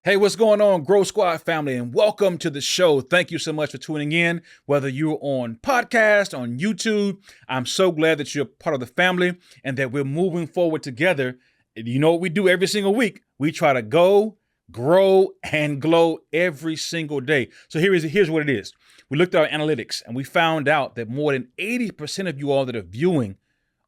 Hey, what's going on, Grow Squad family, and welcome to the show. Thank you so much for tuning in, whether you're on podcast, on YouTube. I'm so glad that you're part of the family and that we're moving forward together. You know what we do every single week? We try to go, grow, and glow every single day. So here's what it is. We looked at our analytics and we found out that more than 80% of you all that are viewing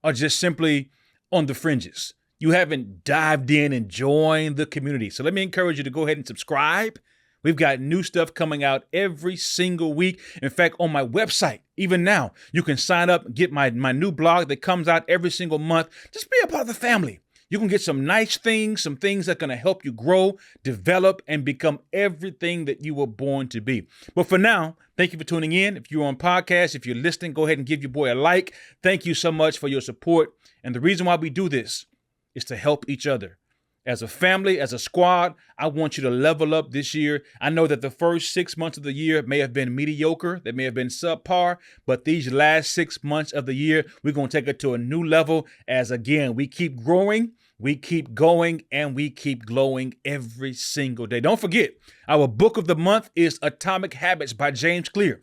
are just simply on the fringes. You haven't dived in and joined the community. So let me encourage you to go ahead and subscribe. We've got new stuff coming out every single week. In fact, on my website, even now, you can sign up and get my new blog that comes out every single month. Just be a part of the family. You can get some nice things, some things that are going to help you grow, develop, and become everything that you were born to be. But for now, thank you for tuning in. If you're on podcast, if you're listening, go ahead and give your boy a like. Thank you so much for your support. And the reason why we do this is to help each other. As a family, as a squad, I want you to level up this year. I know that the first 6 months of the year may have been mediocre, they may have been subpar, but these last 6 months of the year, we're going to take it to a new level as, again, we keep growing, we keep going, and we keep glowing every single day. Don't forget, our book of the month is Atomic Habits by James Clear.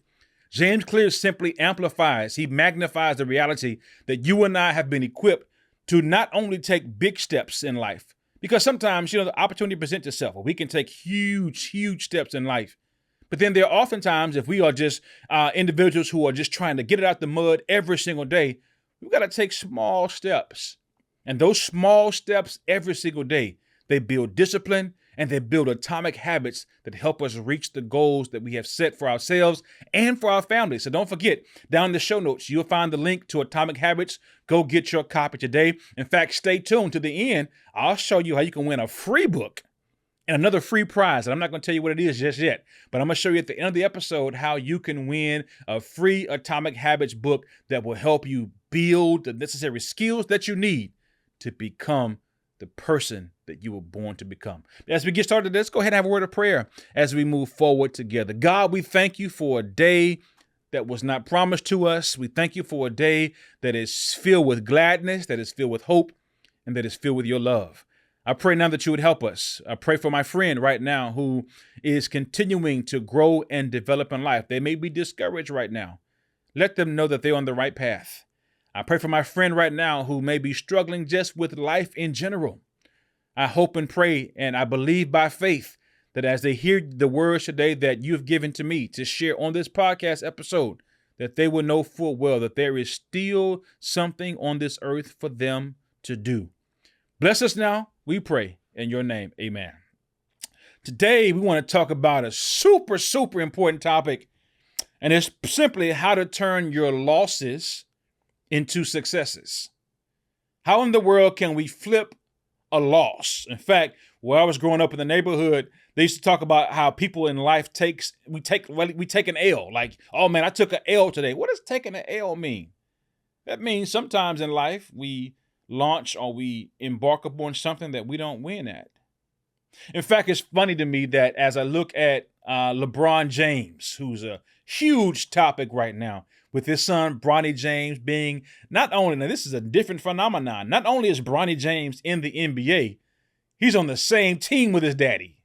James Clear simply amplifies, he magnifies the reality that you and I have been equipped to not only take big steps in life, because sometimes, the opportunity presents itself where we can take huge steps in life. But then there are oftentimes, if we are just individuals who are just trying to get it out the mud every single day, we've got to take small steps. And those small steps every single day, they build discipline and they build atomic habits that help us reach the goals that we have set for ourselves and for our families. So don't forget, down in the show notes, you'll find the link to Atomic Habits. Go get your copy today. In fact, stay tuned to the end. I'll show you how you can win a free book and another free prize. And I'm not going to tell you what it is just yet, but I'm going to show you at the end of the episode how you can win a free Atomic Habits book that will help you build the necessary skills that you need to become the person that you were born to become. As we get started, let's go ahead and have a word of prayer as we move forward together. God, we thank you for a day that was not promised to us. We thank you for a day that is filled with gladness, that is filled with hope, and that is filled with your love. I pray now that you would help us. I pray for my friend right now who is continuing to grow and develop in life. They may be discouraged right now. Let them know that they're on the right path. I pray for my friend right now who may be struggling just with life in general. I hope and pray and I believe by faith that as they hear the words today that you've given to me to share on this podcast episode, that they will know full well that there is still something on this earth for them to do. Bless us now, we pray in your name. Amen. Today, we want to talk about a super important topic, and it's simply how to turn your losses into successes. How in the world can we flip a loss? In fact, where I was growing up in the neighborhood, they used to talk about how people in life we take an L. Like, oh man, I took an L today. What does taking an L mean? That means sometimes in life we launch or we embark upon something that we don't win at. In fact, it's funny to me that as I look at LeBron James, who's a huge topic right now, with his son, Bronny James, being not only, now this is a different phenomenon, not only is Bronny James in the NBA, he's on the same team with his daddy.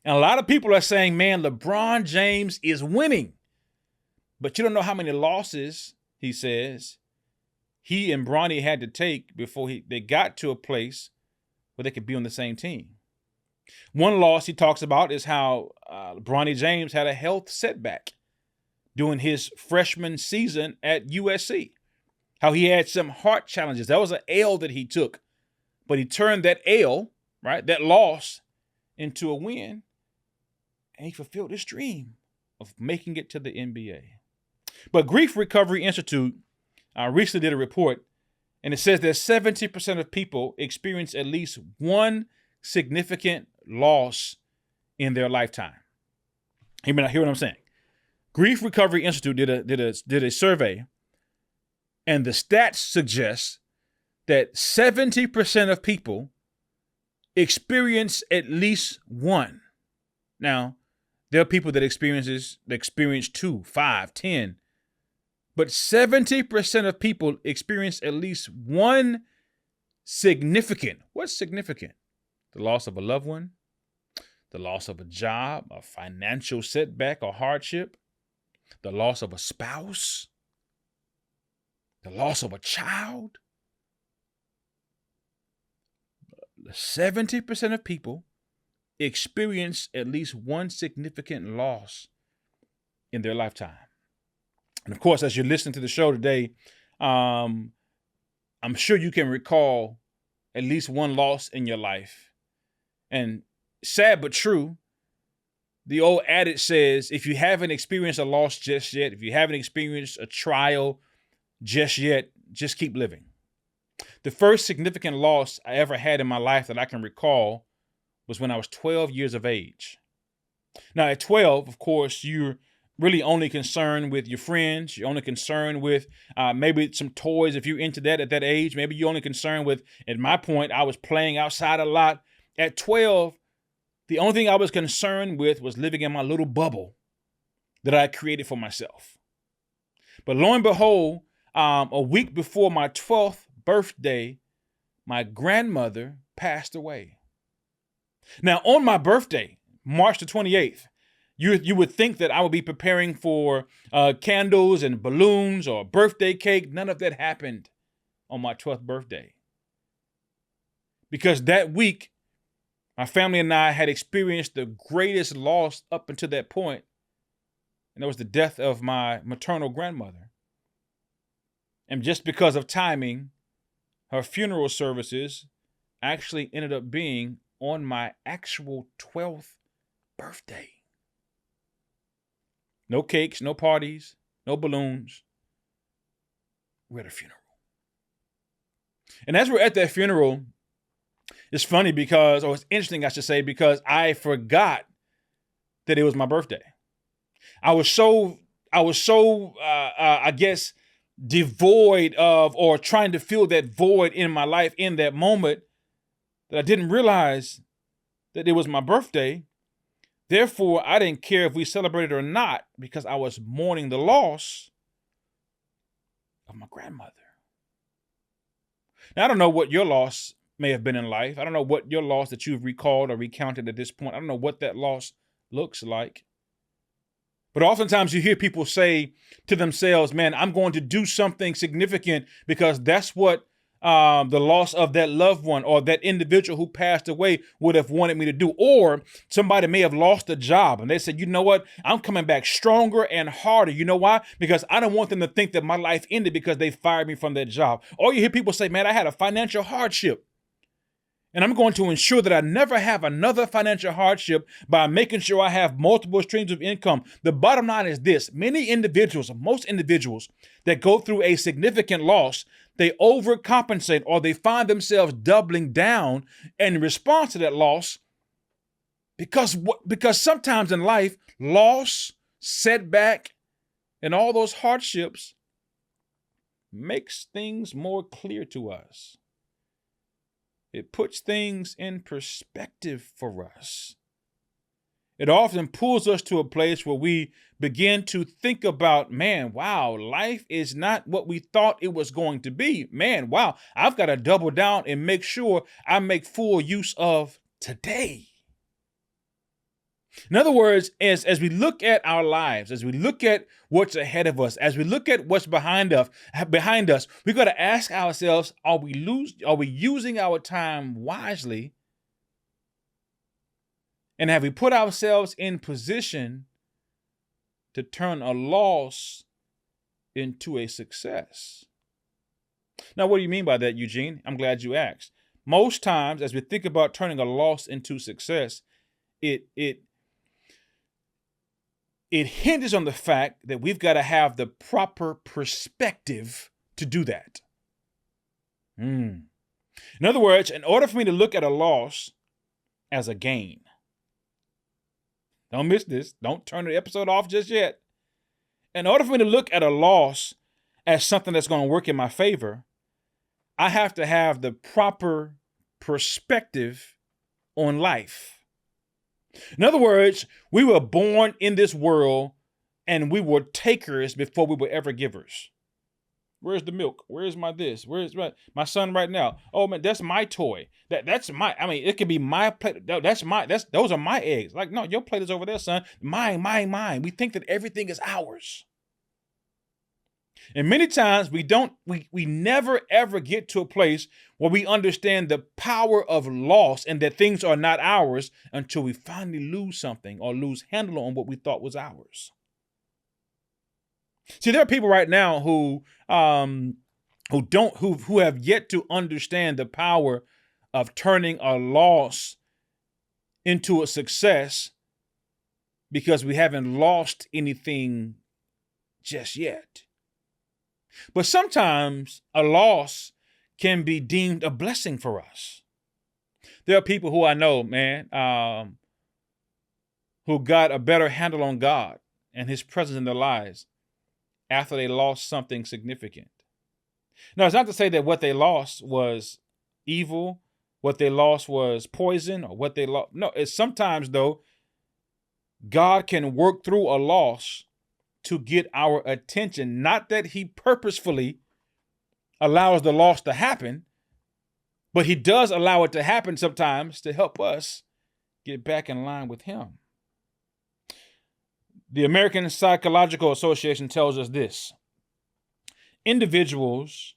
And a lot of people are saying, man, LeBron James is winning. But you don't know how many losses, he says, he and Bronny had to take before they got to a place where they could be on the same team. One loss he talks about is how Bronny James had a health setback during his freshman season at USC. How he had some heart challenges. That was an L that he took. But he turned that L, right, that loss, into a win. And he fulfilled his dream of making it to the NBA. But Grief Recovery Institute recently did a report, and it says that 70% of people experience at least one significant loss in their lifetime. Hear what I'm saying? Grief Recovery Institute did a survey, and the stats suggest that 70% of people experience at least one. Now, there are people that experience 2, 5, 10, but 70% of people experience at least one significant. What's significant? The loss of a loved one, the loss of a job, a financial setback or hardship, the loss of a spouse, the loss of a child. 70% of people experience at least one significant loss in their lifetime. And of course, as you're listening to the show today, I'm sure you can recall at least one loss in your life. And sad but true, the old adage says, if you haven't experienced a loss just yet, if you haven't experienced a trial just yet, just keep living. The first significant loss I ever had in my life that I can recall was when I was 12 years of age. Now, at 12, of course, you're really only concerned with your friends. You're only concerned with maybe some toys if you're into that at that age. Maybe you're only concerned with, at my point, I was playing outside a lot. At 12, the only thing I was concerned with was living in my little bubble that I created for myself. But lo and behold, a week before my 12th birthday, my grandmother passed away. Now, on my birthday, March the 28th, you would think that I would be preparing for candles and balloons or birthday cake. None of that happened on my 12th birthday. Because that week, my family and I had experienced the greatest loss up until that point, and that was the death of my maternal grandmother. And just because of timing, her funeral services actually ended up being on my actual 12th birthday. No cakes, no parties, no balloons. We're at a funeral. And as we're at that funeral, it's funny because, or it's interesting, I should say, because I forgot that it was my birthday. I was so, I guess, devoid of, or trying to fill that void in my life in that moment, that I didn't realize that it was my birthday. Therefore, I didn't care if we celebrated or not, because I was mourning the loss of my grandmother. Now, I don't know what your loss may have been in life. I don't know what your loss that you've recalled or recounted at this point. I don't know what that loss looks like. But oftentimes you hear people say to themselves, man, I'm going to do something significant because that's what the loss of that loved one or that individual who passed away would have wanted me to do. Or somebody may have lost a job and they said, you know what? I'm coming back stronger and harder. You know why? Because I don't want them to think that my life ended because they fired me from that job. Or you hear people say, man, I had a financial hardship, and I'm going to ensure that I never have another financial hardship by making sure I have multiple streams of income. The bottom line is this: many individuals, most individuals that go through a significant loss, they overcompensate, or they find themselves doubling down in response to that loss, because sometimes in life, loss, setback, and all those hardships makes things more clear to us. It puts things in perspective for us. It often pulls us to a place where we begin to think about, man, wow, life is not what we thought it was going to be. Man, wow, I've got to double down and make sure I make full use of today. In other words, as we look at our lives, as we look at what's ahead of us, as we look at what's behind us, we got to ask ourselves, are we using our time wisely? And have we put ourselves in position to turn a loss into a success? Now, what do you mean by that, Eugene? I'm glad you asked. Most times, as we think about turning a loss into success, it hinges on the fact that we've got to have the proper perspective to do that. In other words, in order for me to look at a loss as a gain, don't miss this. Don't turn the episode off just yet. In order for me to look at a loss as something that's going to work in my favor, I have to have the proper perspective on life. In other words, we were born in this world and we were takers before we were ever givers. Where's the milk? Where's my this? Where's my son right now? Oh man, that's my toy. That's my. I mean, it could be my plate. Those are my eggs. Like, no, your plate is over there, son. Mine, mine, mine. We think that everything is ours. And many times we never ever get to a place where we understand the power of loss and that things are not ours until we finally lose something or lose handle on what we thought was ours. See, there are people right now who have yet to understand the power of turning a loss into a success because we haven't lost anything just yet. But sometimes a loss can be deemed a blessing for us. There are people who I know, man, who got a better handle on God and his presence in their lives after they lost something significant. Now, it's not to say that what they lost was evil, what they lost was poison, or what they lost. No, it's sometimes, though, God can work through a loss to get our attention. Not that he purposefully allows the loss to happen, but he does allow it to happen sometimes to help us get back in line with him. The American Psychological Association tells us this: individuals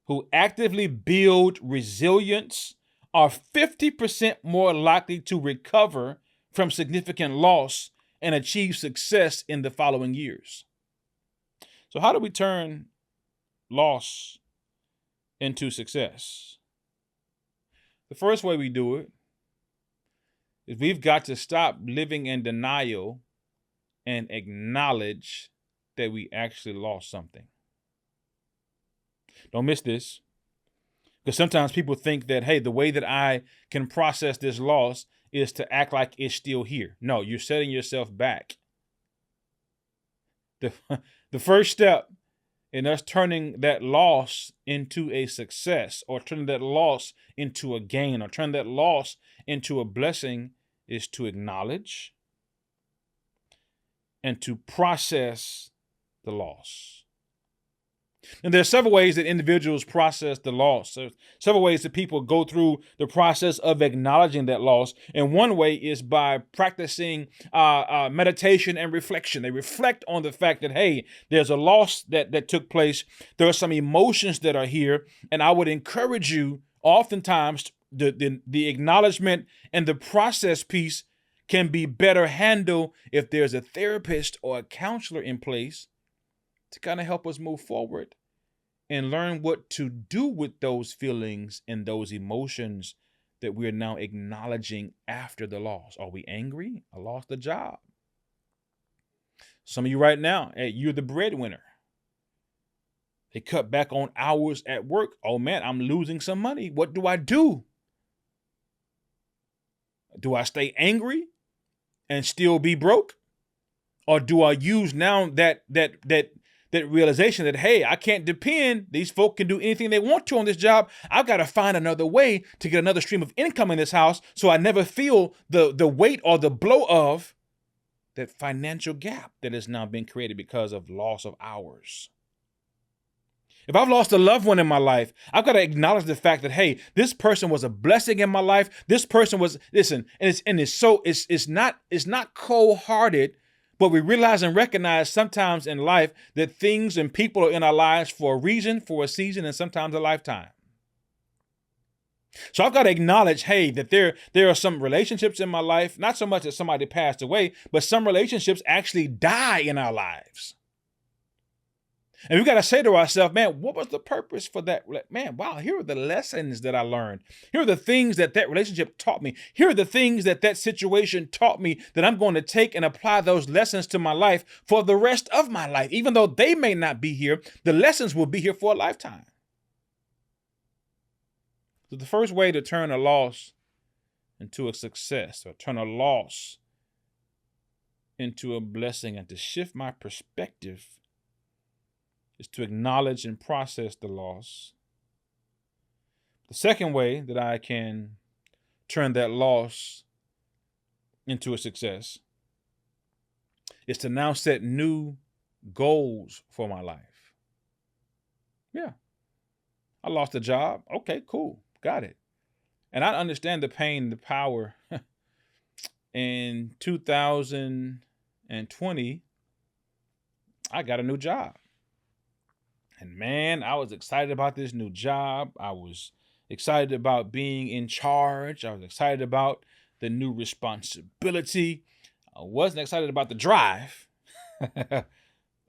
who actively build resilience are 50% more likely to recover from significant loss and achieve success in the following years. So how do we turn loss into success? The first way we do it is we've got to stop living in denial and acknowledge that we actually lost something. Don't miss this, because sometimes people think that, hey, the way that I can process this loss is to act like it's still here. No, you're setting yourself back. The first step in us turning that loss into a success, or turning that loss into a gain, or turning that loss into a blessing, is to acknowledge and to process the loss. And there are several ways that individuals process the loss. There's several ways that people go through the process of acknowledging that loss. And one way is by practicing meditation and reflection. They reflect on the fact that, hey, there's a loss that took place. There are some emotions that are here. And I would encourage you, oftentimes, the acknowledgement and the process piece can be better handled if there's a therapist or a counselor in place to kind of help us move forward and learn what to do with those feelings and those emotions that we're now acknowledging after the loss. Are we angry? I lost the job. Some of you right now, hey, you're the breadwinner. They cut back on hours at work. Oh man, I'm losing some money. What do I do? Do I stay angry and still be broke? Or do I use now that realization that, hey, I can't depend. These folk can do anything they want to on this job. I've got to find another way to get another stream of income in this house so I never feel the weight or the blow of that financial gap that has now been created because of loss of hours. If I've lost a loved one in my life, I've got to acknowledge the fact that, hey, this person was a blessing in my life. This person was, listen, it's not cold-hearted, but we realize and recognize sometimes in life that things and people are in our lives for a reason, for a season, and sometimes a lifetime. So I've got to acknowledge, hey, that there are some relationships in my life, not so much that somebody passed away, but some relationships actually die in our lives. And we got to say to ourselves, man, what was the purpose for that? Man, wow, here are the lessons that I learned. Here are the things that relationship taught me. Here are the things that situation taught me that I'm going to take and apply those lessons to my life for the rest of my life. Even though they may not be here, the lessons will be here for a lifetime. So the first way to turn a loss into a success, or turn a loss into a blessing, and to shift my perspective, is to acknowledge and process the loss. The second way that I can turn that loss into a success is to now set new goals for my life. Yeah. I lost a job. Okay, cool. Got it. And I understand the pain, the power. In 2020, I got a new job. And man, I was excited about this new job. I was excited about being in charge. I was excited about the new responsibility. I wasn't excited about the drive, but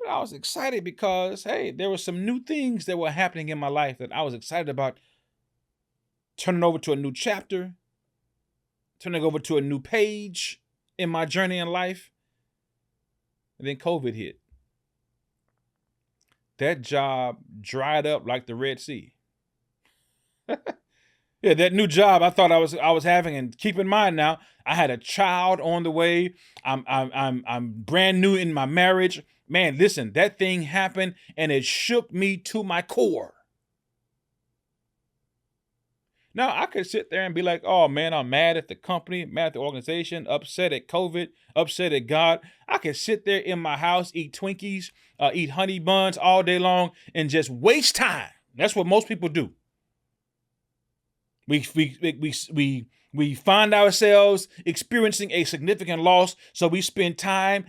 I was excited because, hey, there were some new things that were happening in my life that I was excited about turning over to a new chapter, turning over to a new page in my journey in life. And then COVID hit. That job dried up like the Red Sea. Yeah, that new job I thought I was having, and keep in mind now, I had a child on the way. I'm brand new in my marriage. Man, listen, that thing happened and it shook me to my core. Now, I could sit there and be like, oh man, I'm mad at the company, mad at the organization, upset at COVID, upset at God. I could sit there in my house, eat Twinkies, eat honey buns all day long and just waste time. That's what most people do. We find ourselves experiencing a significant loss, so we spend time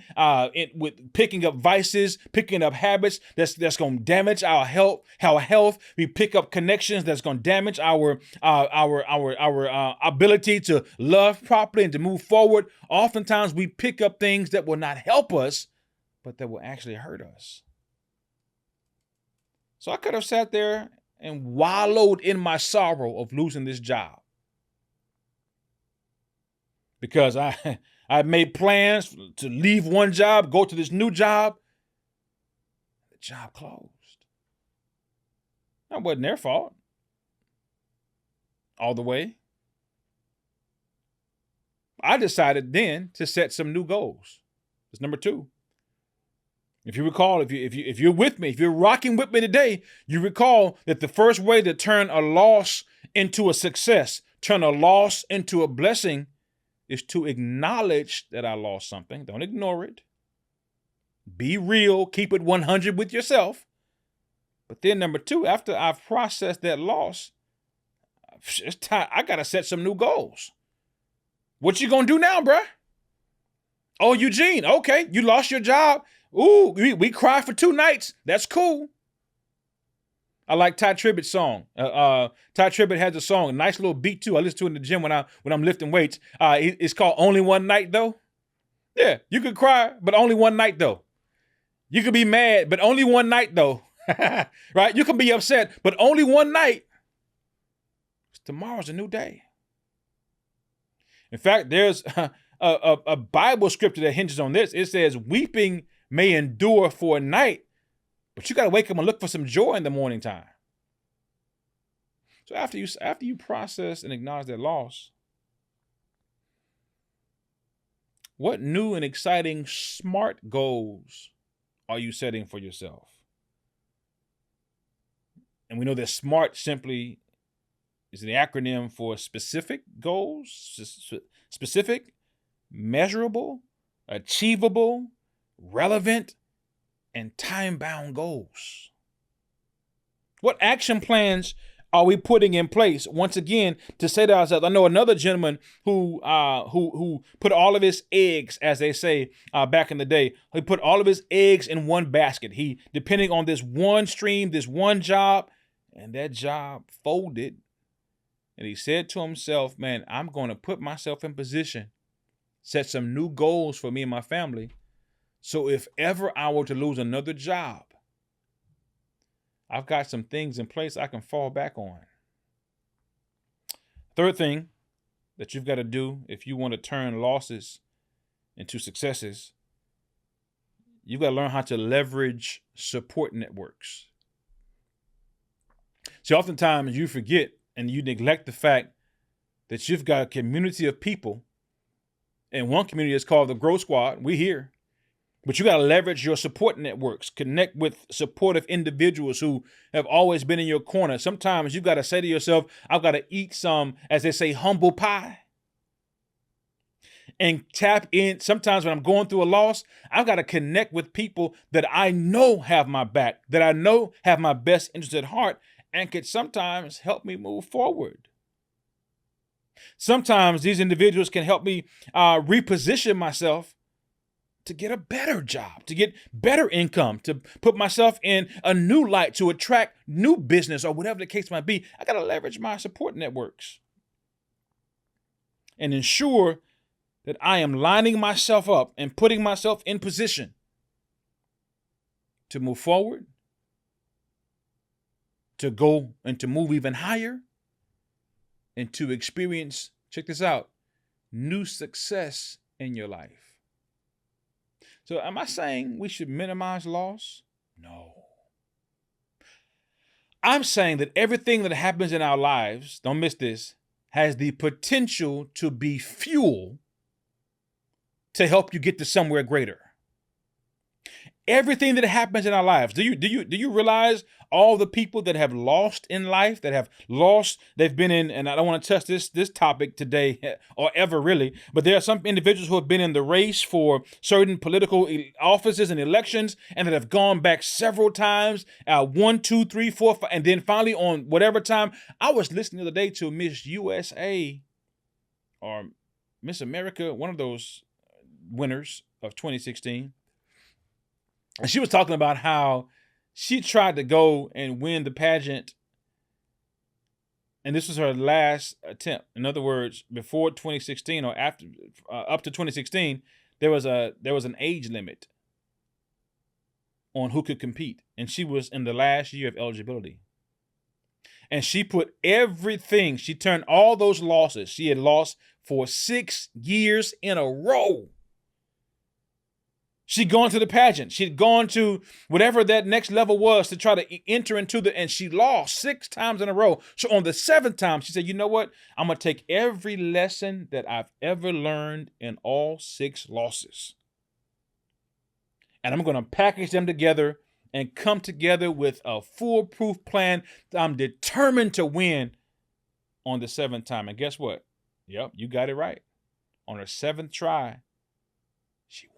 with picking up vices, picking up habits that's going to damage our health. We pick up connections that's going to damage our ability to love properly and to move forward. Oftentimes, we pick up things that will not help us, but that will actually hurt us. So I could have sat there and wallowed in my sorrow of losing this job, because I made plans to leave one job, go to this new job. The job closed. That wasn't their fault all the way. I decided then to set some new goals. That's number 2. If you recall, if you're with me, if you're rocking with me today, you recall that the first way to turn a loss into a success, turn a loss into a blessing, is to acknowledge that I lost something. Don't ignore it. Be real. Keep it 100 with yourself. But then number 2, after I've processed that loss, it's time. I got to set some new goals. What you going to do now, bruh? Oh, Eugene, okay, you lost your job. Ooh, we cried for 2 nights. That's cool. I like Ty Tribbett's song. Ty Tribbett has a song, a nice little beat too. I listen to it in the gym when I'm lifting weights. It's called Only One Night Though. Yeah, you could cry, but only one night though. You could be mad, but only one night though. Right? You can be upset, but only one night. Tomorrow's a new day. In fact, there's a Bible scripture that hinges on this. It says, weeping may endure for a night, but you got to wake up and look for some joy in the morning time. So after you process and acknowledge that loss, what new and exciting SMART goals are you setting for yourself? And we know that SMART simply is the acronym for specific goals, specific, measurable, achievable, relevant, and time-bound goals. What action plans are we putting in place, once again, to say to ourselves? I know another gentleman who put all of his eggs, as they say back in the day, he put all of his eggs in one basket. He, depending on this one stream, this one job, and that job folded. And he said to himself, man, I'm going to put myself in position, set some new goals for me and my family. So if ever I were to lose another job, I've got some things in place I can fall back on. Third thing that you've got to do if you want to turn losses into successes, you've got to learn how to leverage support networks. See, oftentimes you forget and you neglect the fact that you've got a community of people, and one community is called the Growth Squad. We're here. But you got to leverage your support networks, connect with supportive individuals who have always been in your corner. Sometimes you got to say to yourself, I've got to eat some, as they say, humble pie. and tap in. Sometimes when I'm going through a loss, I've got to connect with people that I know have my back, that I know have my best interest at heart, and could sometimes help me move forward. Sometimes these individuals can help me reposition myself to get a better job, to get better income, to put myself in a new light, to attract new business, or whatever the case might be. I got to leverage my support networks and ensure that I am lining myself up and putting myself in position to move forward, to go and to move even higher, and to experience, check this out, new success in your life. So am I saying we should minimize loss? No. I'm saying that everything that happens in our lives, don't miss this, has the potential to be fuel to help you get to somewhere greater. Everything that happens in our lives. Do you realize all the people that have lost in life, they've been in, and I don't want to touch this topic today or ever really, but there are some individuals who have been in the race for certain political offices and elections and that have gone back several times, 1, 2, 3, 4, 5, and then finally on whatever time. I was listening the other day to Miss USA or Miss America, one of those winners of 2016. And she was talking about how she tried to go and win the pageant, and this was her last attempt. In other words, before 2016 or after, up to 2016, there was an age limit on who could compete, and she was in the last year of eligibility. And she put everything. She turned all those losses. She had lost for 6 years in a row. She'd gone to the pageant. She'd gone to whatever that next level was to try to enter into and she lost 6 times in a row. So on the 7th time, she said, you know what? I'm going to take every lesson that I've ever learned in all 6 losses, and I'm going to package them together and come together with a foolproof plan that I'm determined to win on the 7th time. And guess what? Yep, you got it right. On her 7th try, she won.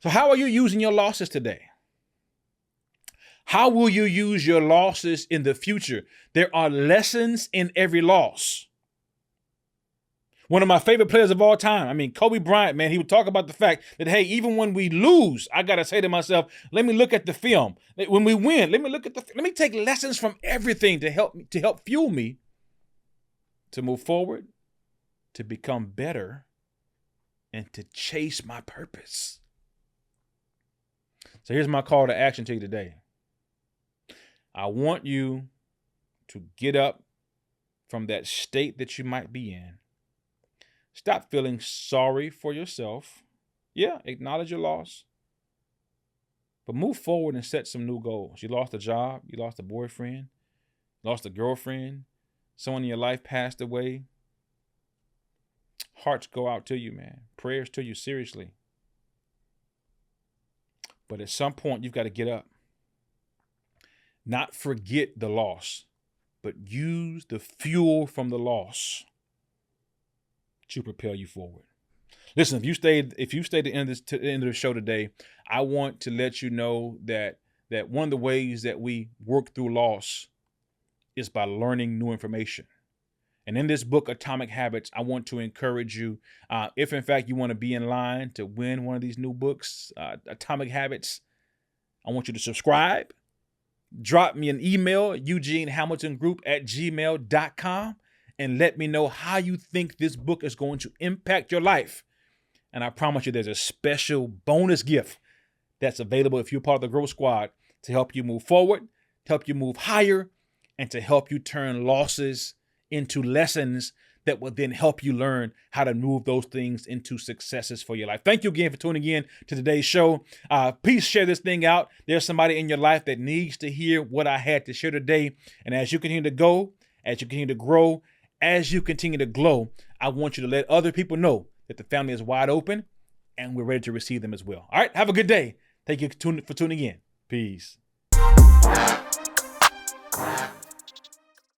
So how are you using your losses today? How will you use your losses in the future? There are lessons in every loss. One of my favorite players of all time, Kobe Bryant, man, he would talk about the fact that, hey, even when we lose, I got to say to myself, let me look at the film. When we win, let me take lessons from everything to help fuel me to move forward, to become better, and to chase my purpose. So here's my call to action to you today. I want you to get up from that state that you might be in. Stop feeling sorry for yourself. Yeah, acknowledge your loss. But move forward and set some new goals. You lost a job. You lost a boyfriend. Lost a girlfriend. Someone in your life passed away. Hearts go out to you, man. Prayers to you, seriously. But at some point, you've got to get up. Not forget the loss, but use the fuel from the loss to propel you forward. Listen, if you stayed to the end of the show today, I want to let you know that one of the ways that we work through loss is by learning new information. And in this book, Atomic Habits, I want to encourage you, if in fact you want to be in line to win one of these new books, Atomic Habits, I want you to subscribe. Drop me an email, eugenehamiltongroup@gmail.com, and let me know how you think this book is going to impact your life. And I promise you there's a special bonus gift that's available if you're part of the Growth Squad to help you move forward, to help you move higher, and to help you turn losses into lessons that will then help you learn how to move those things into successes for your life. Thank you again for tuning in to today's show. Please share this thing out. There's somebody in your life that needs to hear what I had to share today. And as you continue to go, as you continue to grow, as you continue to glow, I want you to let other people know that the family is wide open and we're ready to receive them as well. All right, have a good day. Thank you for tuning in. Peace.